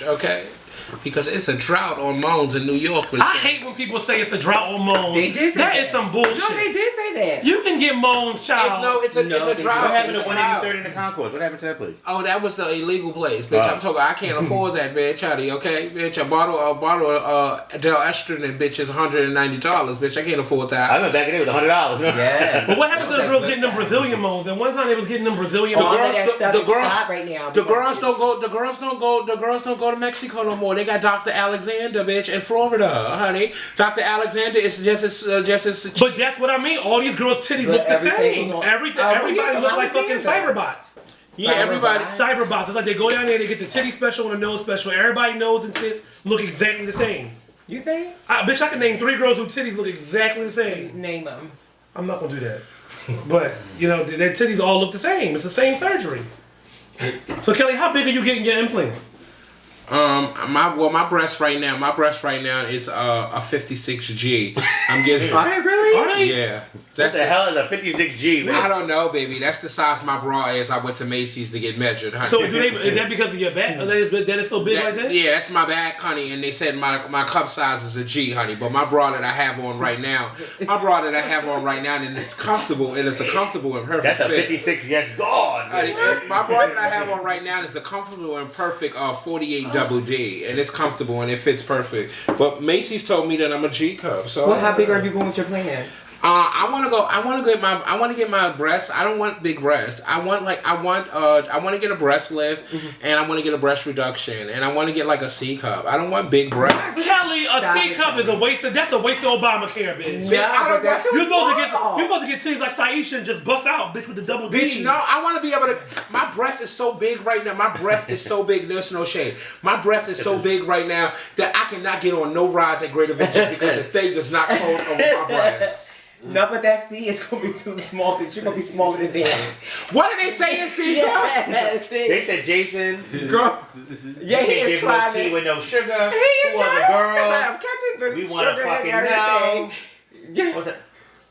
okay? Because it's a drought on Moans in New York. I hate when people say it's a drought on Moans. They did say that. That is some bullshit. No, they did say that. You can get Moans, child. It's a drought. What happened to 183rd in the Concourse? What happened to that place? Oh, that was the illegal place, bitch. I'm talking. I can't afford that, bitch. Chatty, okay, bitch. A bottle of Del Estrogen, bitch, is $190, bitch. I can't afford that. I remember back in the day it was $100. Yeah. But what happened to the girls getting them Brazilian Moans? And one time they was getting them Brazilian Moans. The girls don't go to Mexico no more. They got Dr. Alexander, bitch, in Florida, honey. Dr. Alexander is just as But that's what I mean. All these girls' titties look the same. Everybody look like fucking cyberbots. Yeah, everybody. Cyberbots. It's like they go down there, they get the titty special and the nose special. Everybody nose and tits look exactly the same. You think? Bitch, I can name 3 girls whose titties look exactly the same. Name them. I'm not gonna do that. But, you know, their titties all look the same. It's the same surgery. So, Kelly, how big are you getting your implants? My breast right now is a 56G. I'm getting. Are they really? Are they? Yeah. What the hell is a 56G, man? I don't know, baby. That's the size my bra is. I went to Macy's to get measured, honey. So is that because of your back? That is so big like that? Yeah, that's my back, honey. And they said my cup size is a G, honey. But my bra that I have on right now, and it's comfortable. And it's a comfortable and perfect fit. That's a 56, yes, God. Honey, my bra that I have on right now is a comfortable and perfect 48 double D, and it's comfortable and it fits perfect. But Macy's told me that I'm a G cup. So well, how big are you going with your plans? I want to get my breasts. I don't want big breasts. I want to get a breast lift, and I want to get a breast reduction, and I want to get like a C cup. I don't want big breasts. Kelly, a C cup is a waste of Obamacare, bitch. Yeah, you're supposed to get titties like Saisha and just bust out, bitch, with the double D. Bitch, no, I want to be able to. My breast is so big right now. My breast is so big. There's no shade. My breast is so big right now that I cannot get on no rides at Greater Venture because the thing does not close over my breasts. No, but that C is gonna be too small. Bitch, you're gonna be smaller than that. What did they say in season? They said Jacen. Girl. Yeah, he is trying no tea with no sugar. Who was a girl? I'm catching the we sugar want to fucking and everything. know. Yeah.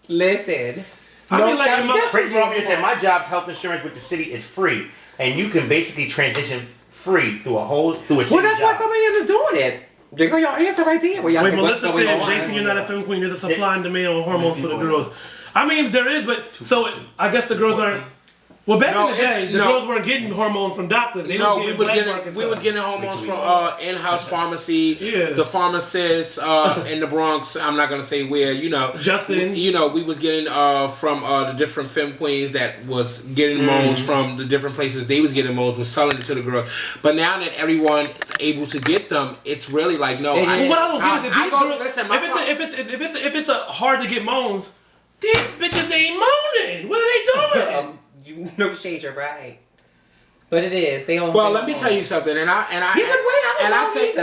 Listen. I mean, like, Prince Romeo said, my job's health insurance with the city is free, and you can basically transition free through a Well, that's why so many of them is doing it. There go your answer right there. Wait, Melissa said, Jacen, you're not a film queen. There's a supply and demand on hormones for the girls. I mean, there is, but so I guess the girls aren't. Well, back in the day, the girls weren't getting hormones from doctors. We was getting hormones from in-house pharmacy. Yeah. The pharmacist in the Bronx. I'm not gonna say where. Justin. We was getting from the different femme queens that was getting moles from the different places. They was getting moles, was selling it to the girls. But now that everyone is able to get them, it's really like no. What I don't get is if it's hard to get moans, these bitches ain't moaning. What are they doing? No shade, you're right. But it is. They don't. Well, let me tell you something, and I say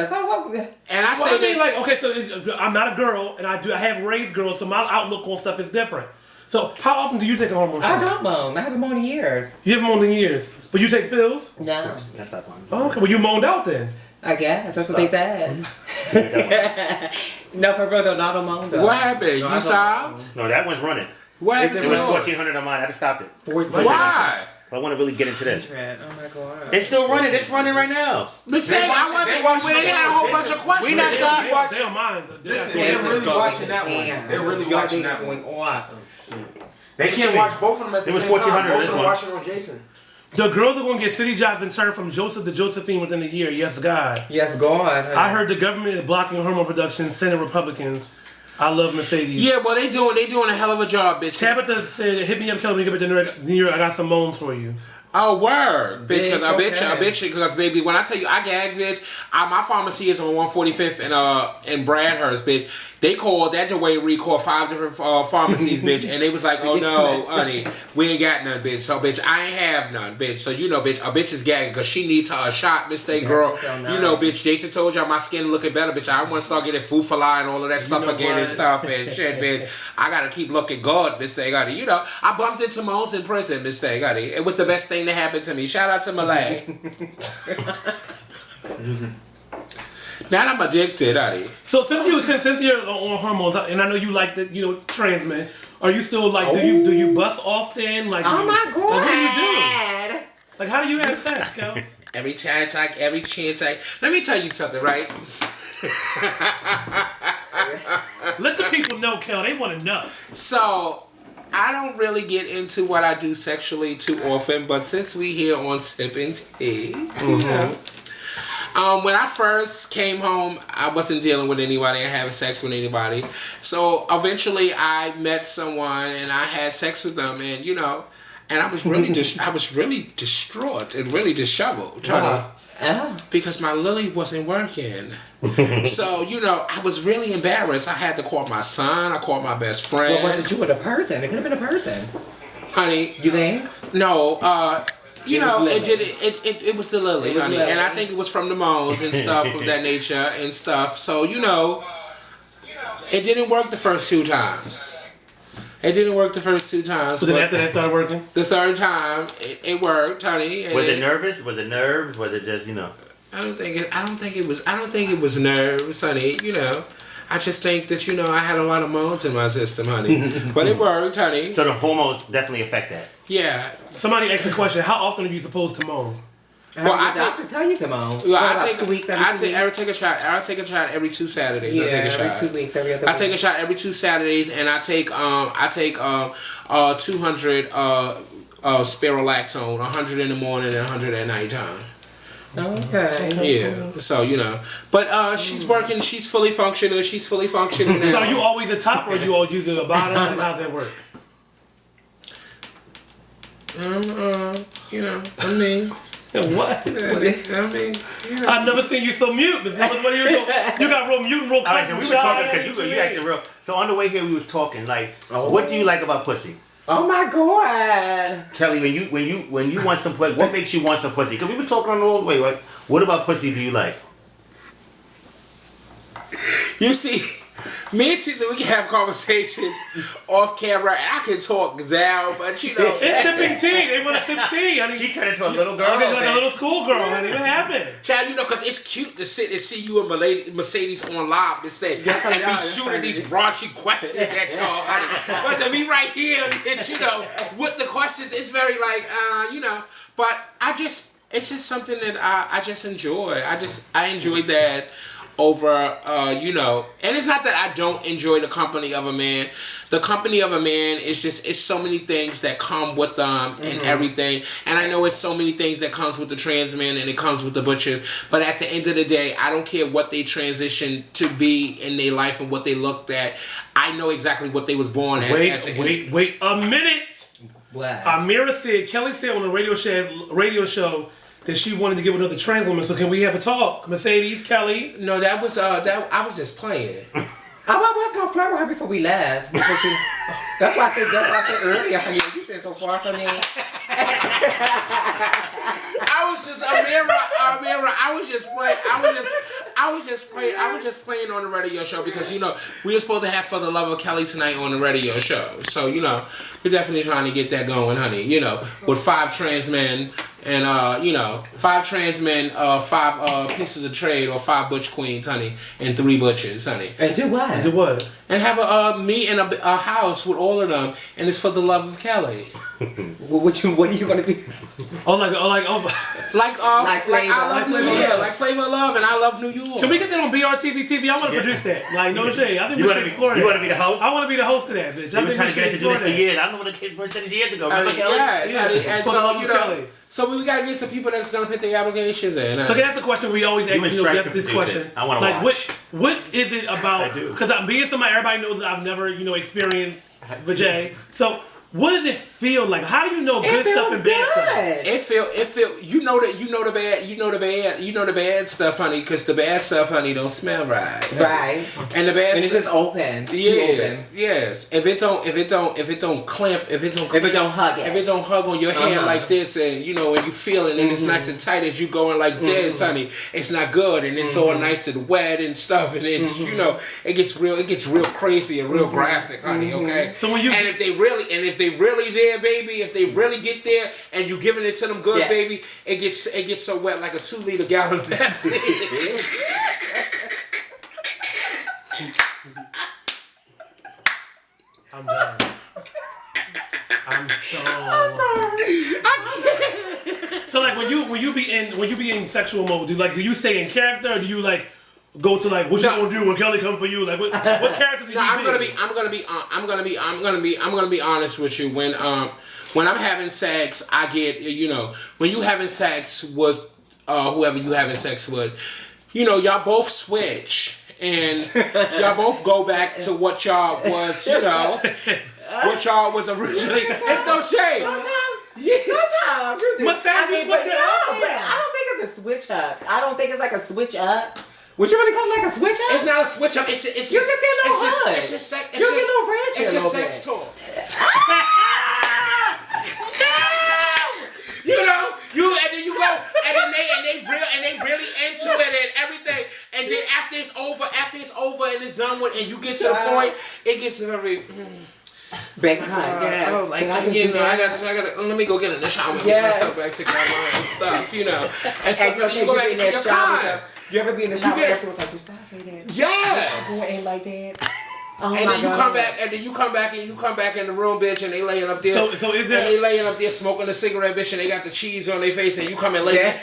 like, okay, so I'm not a girl, and I have raised girls, so my outlook on stuff is different. So, how often do you take a hormone shot? I don't moan. I haven't moaned in years. You haven't moaned in years, but you take pills? No. That's not fun. Oh, okay, well you moaned out then. I guess that's what they said. No, for real though, not a moan though. What happened? You stopped? No, that one's running. What? It was $1,400 on mine. I just stopped it. Why? I want to really get into this. Oh my god. It's still running. It's running right now. But say I want to. We had a whole bunch of questions. We not stopped. They don't mind. They're really watching that one. They're really watching that one. They can't watch both of them at the same time. Both of them watching on Jacen. The girls are going to get city jobs and turn from Joseph to Josephine within a year. Yes, God. Yes, God. I heard the government is blocking hormone production. Senate Republicans. I love Mercedes. Yeah, well, they doing a hell of a job, bitch. Tabitha said, "Hit me up, Kelly, when you get back to New York. I got some moans for you." Oh, word, bitch, because baby, when I tell you I gagged, bitch, my pharmacy is on 145th in Bradhurst, bitch. They called that the way we called 5 different pharmacies, bitch, and they was like, oh no, honey, we ain't got none, bitch. So, bitch, I ain't have none, bitch. So, bitch, a bitch is gagging because she needs her a shot, mistake, girl. Bitch, Jacen told y'all my skin looking better, bitch. I want to start getting fufala and all of that stuff again and stuff and shit, bitch. I gotta keep looking good, mistake, honey. I bumped into Moans in prison, mistake, honey. It was the best thing that happened to me. Shout out to Malay. Now I'm addicted, honey. So since you're on hormones, and I know you like the trans men, are you still like do you bust often? Like oh my god! Like, what do you do? Like how do you have sex, yo? Every chance I... Let me tell you something, right? Let the people know, Kel. They want to know. So, I don't really get into what I do sexually too often, but since we here on Sipping Tea, when I first came home, I wasn't dealing with anybody and having sex with anybody. So, eventually, I met someone and I had sex with them, and and I was really distraught and really disheveled, because my lily wasn't working. So, I was really embarrassed. I had to call my son. I called my best friend. Well, was it you or the person? It could have been a person. Honey. You think? No, it was the lily, honey. Lily. And I think it was from the moans and stuff of that nature and stuff. So, it didn't work the first 2 times. It didn't work the first 2 times. So then after that started working? The 3rd time, it worked, honey. Was it nervous? Was it nerves? Was it just, I don't think it was nerves, honey. I just think that I had a lot of moans in my system, honey. But it worked, honey. So the hormones definitely affect that. Yeah. Somebody asked the question: how often are you supposed to moan? Well, I tell you to moan. Well, I take 2 weeks. I take a shot. I take a shot every 2 Saturdays. Yeah, I take a shot. every 2 weeks, every other week. I take a shot every 2 Saturdays, and I take 200 spirulactone, 100 in the morning and 100 at nighttime. Okay. Yeah. So but she's working. She's fully functional. She's fully functioning now. So are you always a top, or you always use a bottom? How's that work? What? I've never seen you so mute. You got real mute and real quiet. We were talking because you acting real. So on the way here, we was talking what do you like about pussy? Oh my God, Kelly, when you want some pussy, what makes you want some pussy? Because we were talking on the old way. What about pussy do you like? You see, me and Caesar, we can have conversations off camera, and I can talk down, but it's sipping tea. They want to sip tea. She turned into a little girl. Like a little schoolgirl, honey. What happened? Child, because it's cute to sit and see you and Mercedes on live instead, and be shooting these raunchy questions at y'all, honey. But to be right here, and with the questions, it's very but it's just something that I just enjoy. I enjoy that. Over, and it's not that I don't enjoy the company of a man. The company of a man is it's so many things that come with them and everything. And I know it's so many things that comes with the trans men and it comes with the butchers. But at the end of the day, I don't care what they transition to be in their life and what they looked at. I know exactly what they was born as. Wait a minute. What? Kelly said on the radio show that she wanted to give another trans woman. So can we have a talk, Mercedes, Kelly? No, that was I was just playing. I was gonna flirt with her before we left. That's why I said earlier, honey. You said so far from me. I was just Amira. I was just playing on the radio show because we were supposed to have For the Love of Kelly tonight on the radio show. So we're definitely trying to get that going, honey. With 5 trans men. And 5 trans men, 5 pieces of trade, or 5 butch queens, honey, and 3 butchers, honey. And do what? And have a meet in a house with all of them, and it's for the love of Kelly. What are you gonna be? Like Flavor of Love and I Love New York. Can we get that on Brtbtv? I want to produce that. No shade. I think we should explore it. You want to be the host? I want to be the host of that, bitch. I've been trying to get to do this for years. I know what a kid said years ago. So we gotta get some people that's gonna put their applications in. So that's the question we always ask guests. This question, I want to watch. What is it about? Because I'm being somebody everybody knows that I've never experienced vajay. So what does it feel like? How do you know good stuff and bad stuff? It feel you know the bad stuff, honey, because the bad stuff, honey, don't smell right. Right. And the bad and it's just open. Yeah. Yes. If it don't clamp, if it don't hug on your hand like this, and and you feel it and it's nice and tight as you going like this, honey, it's not good, and it's all nice and wet and stuff, and then it gets real crazy and real graphic, honey. Okay. So when if they really there, baby, if they really get there and you giving it to them good, baby, it gets so wet like a 2-liter gallon Pepsi. I'm done. I'm sorry. I can't. So like when you be in sexual mode, do you stay in character or do you like go to like what you gonna do when Kelly come for you? Like what character do you I'm gonna be honest with you. When I'm having sex, I get when you having sex with whoever you having sex with, y'all both switch. And y'all both go back to what y'all was, what y'all was originally. It's no shame. Sometimes you do. But I don't think it's a switch up. I don't think it's like a switch up. Would you really call it like a switch up? It's not a switch up. It's just you just get a little hood. It's just sex. You get a little ratchet. It's just sex talk. And then you go, and they really into it and everything. And then after it's over and it's done with, and you get to the point, it gets very. Back I got. Let me go get in the shower and get myself back to my mind and stuff, And so you go back into your car. You ever be in the shower afterwards like, you stop saying that? Yes. Ain't like that. Oh and then you come back, and then you come back in the room, bitch, and they laying up there. So is there? And they laying up there smoking a cigarette, bitch, and they got the cheese on their face, and you come and lay,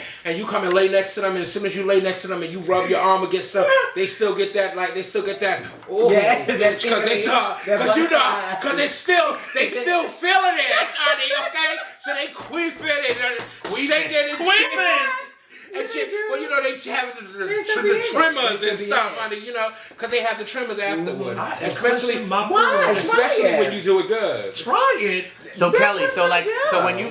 next to them, and as soon as you lay next to them and you rub your arm against them, they still get that. Oh, because they still feeling it, honey. Okay, so they queefing it, shaking it, queefing. And shit, well, they have the trimmers and stuff, honey, because they have the trimmers afterward. Especially when you do it good. Try it. So Kelly, so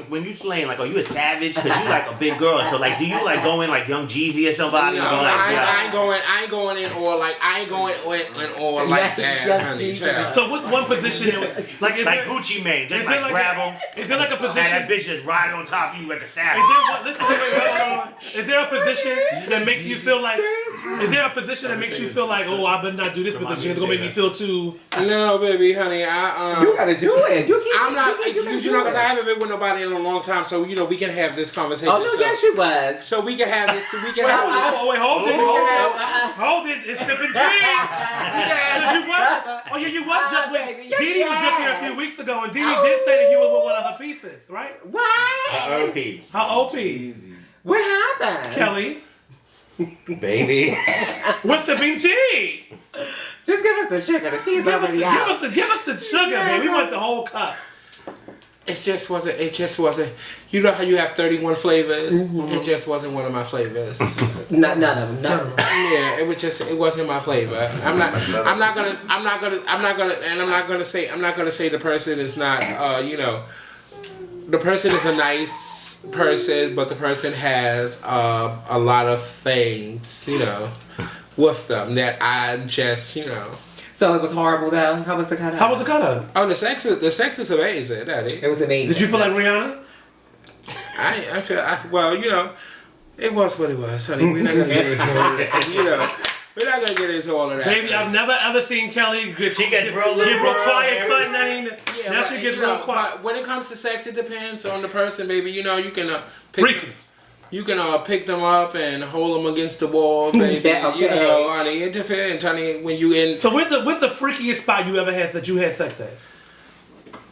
when you slaying, like, are you a savage? Because you like a big girl. So like, do you like go in like Young Jeezy or somebody? No, I ain't going in all like that, honey. So what's one position like Gucci Mane, just like grab them. Is there like a position? And that bitch is riding on top of you like a savage. Is there a position that makes you feel like? Is there a position that makes you feel like, oh, I better not do this position? It's gonna make me feel too. No, baby, honey, you gotta do it. I'm not. Because I haven't been with nobody in a long time, so we can have this conversation. Oh no, yes you was. So we can have this. Wait, hold it. It's sipping tea. You was just with Dee was just here a few weeks ago, and Dee did say that you were with one of her pieces, right? What? Her OP. What happened? Kelly. Baby. We're sipping tea. Just give us the sugar. The tea's already out. Give us the sugar, baby. We want the whole cup. It just wasn't. You know how you have 31 flavors? Mm-hmm. It just wasn't one of my flavors. None of them. Yeah, it wasn't my flavor. I'm not gonna say the person is not. The person is a nice person, but the person has a lot of things, with them that I'm just, So it was horrible though. How was the cut? How was the cut? Oh, the sex was amazing, Daddy. It was amazing. Did you feel like Rihanna? It was what it was, honey. We're not gonna get into all of that. Baby, I've never ever seen Kelly get real quiet, cut nothing. Now she gets real quiet. But when it comes to sex, it depends on the person, baby. You can You can pick them up and hold them against the wall, baby. Honey, it depends, honey. When you in. So what's the freakiest spot you ever had that you had sex at?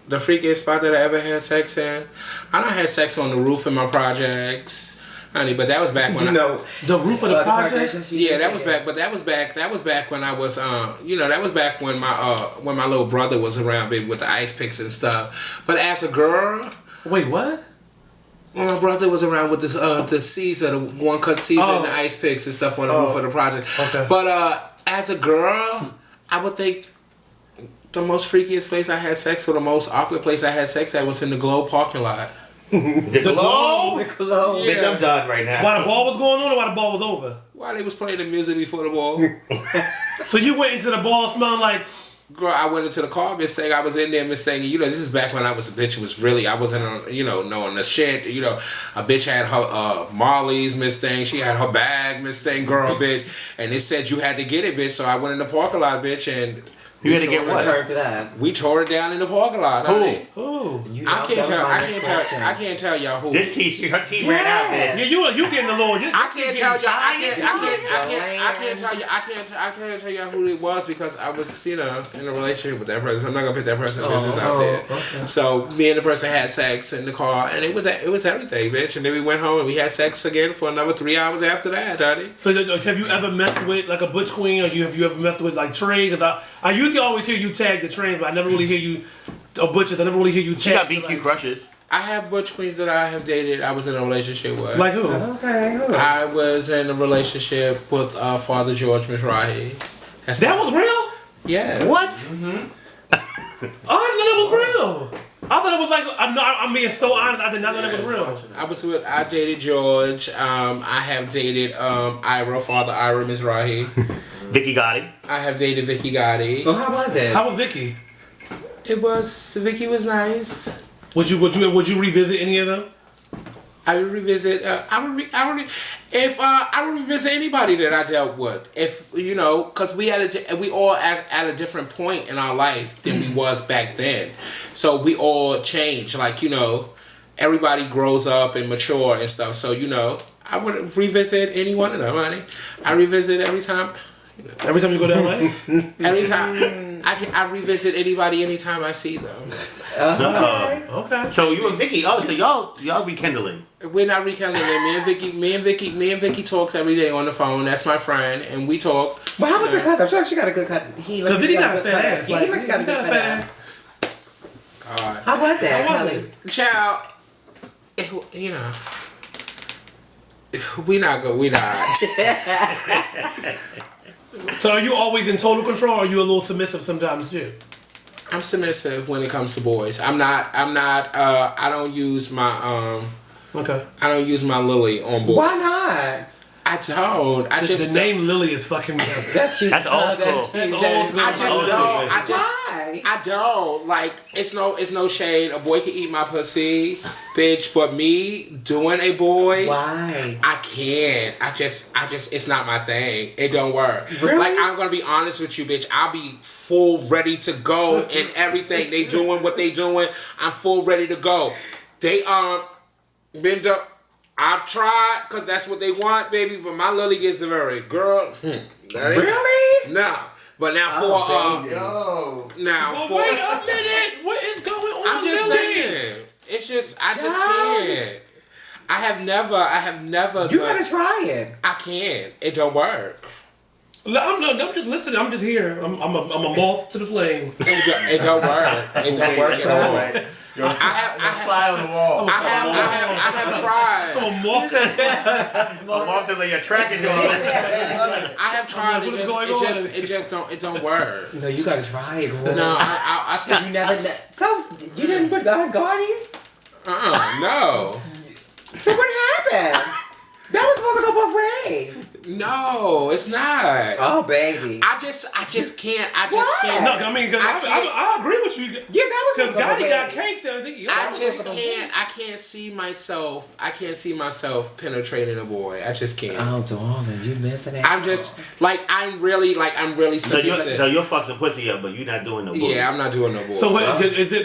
The freakiest spot that I ever had sex in? I done had sex on the roof in my projects, honey. But that was back when the roof of the projects. Yeah, that was back. But that was back when I was that was back when my little brother was around, baby, with the ice picks and stuff. But as a girl. Wait, what? When my brother was around with the Caesar, the one cut Caesar and the ice picks and stuff on the roof of the project. Okay. But as a girl, I would think the most freakiest place I had sex, or the most awkward place I had sex at, was in the Globe parking lot. The Globe? The Globe. Yeah. I'm done right now. While the ball was going on or while the ball was over? While they was playing the music before the ball. So you went into the ball smelling like... Girl, I went into the car, Miss Thing. I was in there, Miss Thing. This is back when I was a bitch. It was really, I wasn't on, knowing the shit. A bitch had her Marley's, Miss Thing. She had her bag, Miss Thing, girl, bitch. And it said you had to get it, bitch. So I went in the parking lot, bitch, and... You had to get what? We tore it down in the parking lot. Who? I can't tell y'all who. This T-shirt, her T ran out there. Yeah, you getting the Lord. I can't tell y'all. I can't tell you. I can't tell you who it was because I was, in a relationship with that person. So I'm not gonna put that person's business out there. Okay. So me and the person had sex in the car, and it was everything, bitch. And then we went home and we had sex again for another 3 hours after that, honey. So have you ever messed with like a butch queen, or have you ever messed with like Trey? Because I usually always hear you tag the trains, but I never really hear you butches. I never really hear you tag. You got BQ crushes. I have butch queens that I have dated. I was in a relationship with. Like who? Okay, who? I was in a relationship with Father George Mizrahi. That was real? Yeah. What? Mm-hmm. I didn't know that was real. I thought it was like, I'm being so honest, I did not know that was real. I dated George. I have dated Father Ira Mizrahi. Vicky Gotti. I have dated Vicky Gotti. Well, how was it? How was Vicky? Vicky was nice. Would you revisit any of them? I would revisit. I would revisit anybody that I dealt with. If because we all at a different point in our life than we was back then. So we all change. Like everybody grows up and mature and stuff. So I would revisit any one of them, honey. I revisit every time. Every time you go to LA? Every time. I revisit anybody anytime I see them. Okay. So you and Vicky, so y'all rekindling. We're not rekindling. Me and Vicky talks every day on the phone. That's my friend, and we talk. But how was the cut? I'm sure she got a good cut. Because Vicky got a fat ass. He got a good fat ass. God. How was that, Kelly? Child, we not good. We not. So are you always in total control, or are you a little submissive sometimes too? I'm submissive when it comes to boys. I'm not. I don't use my Okay. I don't use my Lily on boys. Why not? I don't. The name Lily is fucking. That's cute. That's old school. I don't. Like, it's no shade. A boy can eat my pussy, bitch. But me doing a boy, why? I can't. I just, it's not my thing. It don't work. Really? Like, I'm gonna be honest with you, bitch. I'll be full ready to go in everything. They doing what they doing. I'm full ready to go. They bend up. I've tried, because that's what they want, baby, but my Lily gets the very girl. Really? No. But now Wait a minute. What is going on? I'm just Lily? saying. It's just, I just can't. I have never. You gotta try it. I can't. It don't work. I'm just listening. I'm just here. I'm a moth to the flame. It don't work. It don't work at all. I have fly on the wall. I have tried. I'm a moth. A moth that you're attracted to. I have tried. It don't work. No, you gotta try it. Boy. No, I still. You never. So you didn't put God Guardian? No. So what happened? That was supposed to go both ways. No, it's not. Oh, baby. I just can't. I just What? can't. No, I mean, because I agree with you. Yeah, that was Because Gotti got cakes and everything. I just can't. I can't see myself. I can't see myself penetrating a boy. I just can't. Oh, darling, you missing it. I'm just I'm really submissive. So you'll fuck some pussy up, but you're not doing no boy. Yeah, I'm not doing no boy. So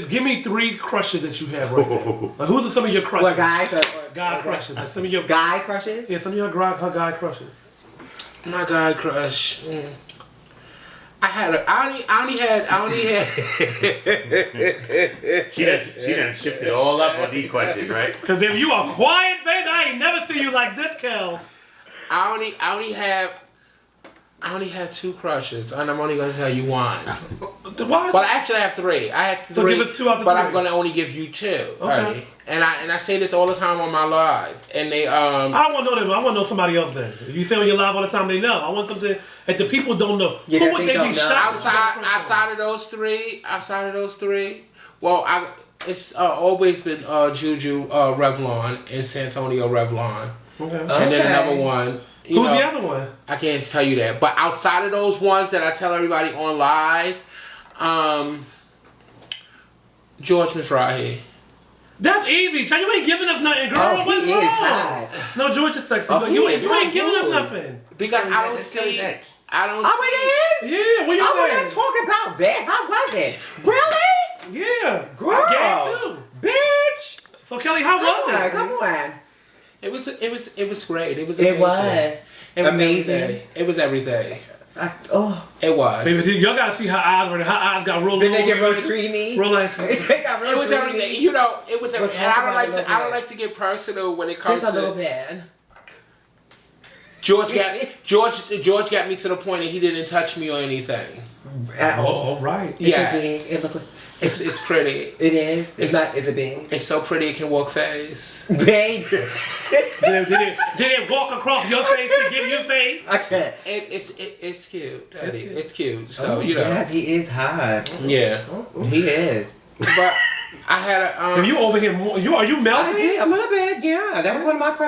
give me 3 crushes that you have right now. Like, who's some of your crushes? What, guys? Guy crushes. Like some of your guy crushes? Yeah, some of your guy crushes. My guy crush. I only had. She done shifted all up on these questions, right? Because if you are quiet, baby, I ain't never seen you like this, Kel. I only have 2 crushes, and I'm only going to tell you one. Why? Well, actually, I have 3. I have 3. So give us 2 out of 3. But I'm going to only give you 2. Okay. Honey. And I say this all the time on my live, and they I don't want to know them. I want to know somebody else. Then you say on your live all the time, they know. I want something that the people don't know. Yeah, who would they be shocked? Outside of those three. Well, it's always been Juju Revlon and Santonio Revlon. Okay. And then another one. Who's the other one? I can't tell you that. But outside of those ones that I tell everybody on live, George Mizrahi. That's easy. Child, you ain't giving us nothing, girl. Oh, What's he wrong? is hot. No, George is sexy, Oh, but you ain't giving us good. nothing. Because I don't see. Oh, it is? Yeah, what you Oh, saying? let's talk about that. How was it? Really? Yeah. Girl. I gave too. Bitch. So Kelly, how was it? Come on. It was great. It was It amazing. was. It was amazing. Everything. It was everything. It was. Baby, y'all gotta see her eyes when her eyes got rolled. Did they get real dreamy? Real like it was everything. You know, it was everything. And I don't like to get personal when it comes just a to little bit. George got me to the point that he didn't touch me or anything. Right. Yeah. It looks. It's pretty. It is. It's not. Is it big? It's so pretty it can walk face. Babe. did it walk across your face to give you face? I can't. It's cute. It's cute. So you know. Yes, he is hot. Yeah. He is. But I had a. Are you over here? Are you melting? A little bit. Yeah. That was one of my crushes.